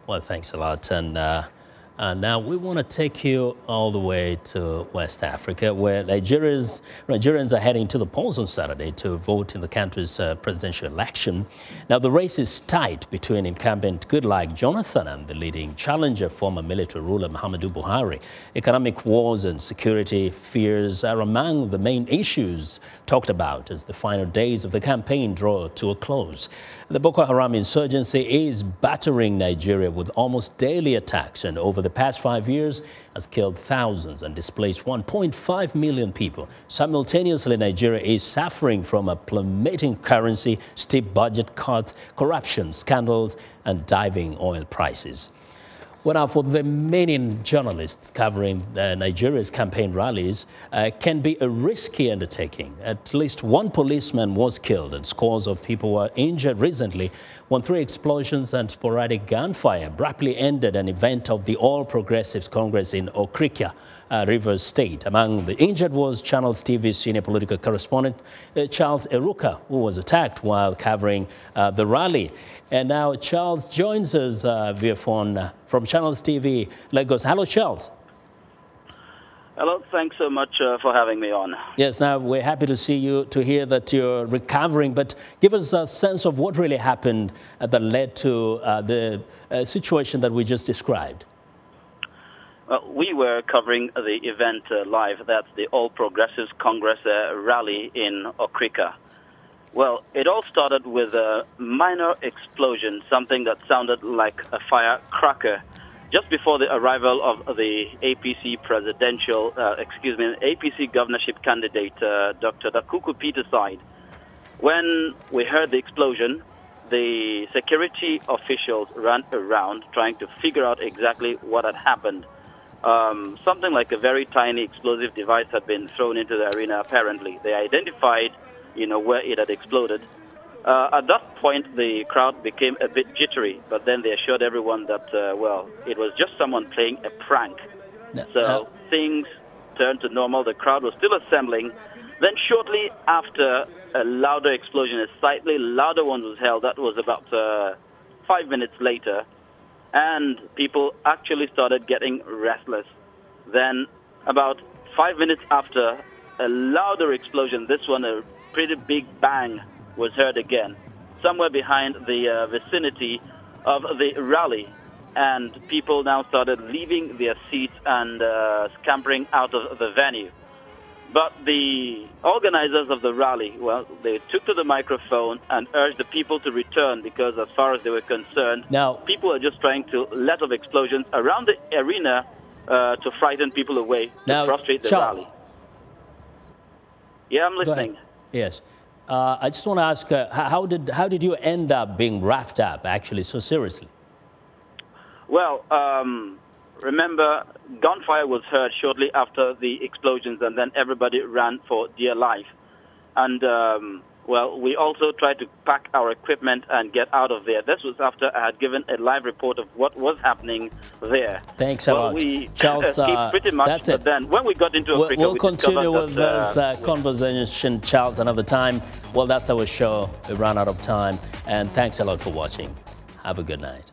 Well, thanks a lot. And now we want to take you all the way to West Africa, where Nigerians are heading to the polls on Saturday to vote in the country's presidential election. Now, the race is tight between incumbent Goodluck Jonathan and the leading challenger, former military ruler Muhammadu Buhari. Economic wars and security fears are among the main issues talked about as the final days of the campaign draw to a close. The Boko Haram insurgency is battering Nigeria with almost daily attacks, and over the past 5 years has killed thousands and displaced 1.5 million people. Simultaneously, Nigeria is suffering from a plummeting currency, steep budget cuts, corruption scandals, and diving oil prices. Well, now, for the many journalists covering Nigeria's campaign rallies, can be a risky undertaking. At least one policeman was killed and scores of people were injured recently when 3 explosions and sporadic gunfire abruptly ended an event of the All Progressives Congress in Okrika, Rivers State. Among the injured was Channels TV's senior political correspondent, Charles Eruka, who was attacked while covering the rally. And now Charles joins us via phone from Channels TV, Lagos. Hello, Charles. Hello, thanks so much for having me on. Yes, now we're happy to see you, to hear that you're recovering, but give us a sense of what really happened that led to the situation that we just described. Well, we were covering the event live. That's the All Progressives Congress rally in Okrika. Well, it all started with a minor explosion, something that sounded like a firecracker, just before the arrival of the APC APC governorship candidate, Dr. Dakuku Peterside. When we heard the explosion, the security officials ran around trying to figure out exactly what had happened. Something like a very tiny explosive device had been thrown into the arena, apparently. They identified where it had exploded. At that point, the crowd became a bit jittery, but then they assured everyone that, well, it was just someone playing a prank. So things turned to normal. The crowd was still assembling. Then shortly after, a louder explosion, a slightly louder one was held. That was about 5 minutes later. And people actually started getting restless. Then about 5 minutes after, a louder explosion, this one a pretty big bang, was heard again, somewhere behind the vicinity of the rally. And people now started leaving their seats and scampering out of the venue. But the organizers of the rally, well, they took to the microphone and urged the people to return because as far as they were concerned, people are just trying to let off explosions around the arena to frighten people away, to frustrate the Charles. rally. Yeah, I'm listening. Yes. I just want to ask, how did you end up being roughed up, actually, so seriously? Well, remember, gunfire was heard shortly after the explosions, and then everybody ran for dear life. And, well, we also tried to pack our equipment and get out of there. This was after I had given a live report of what was happening there. Thanks a lot. We Charles, pretty much, that's it. But then when we got into Africa, we'll continue with this conversation, Charles, another time. Well, that's our show. We ran out of time. And thanks a lot for watching. Have a good night.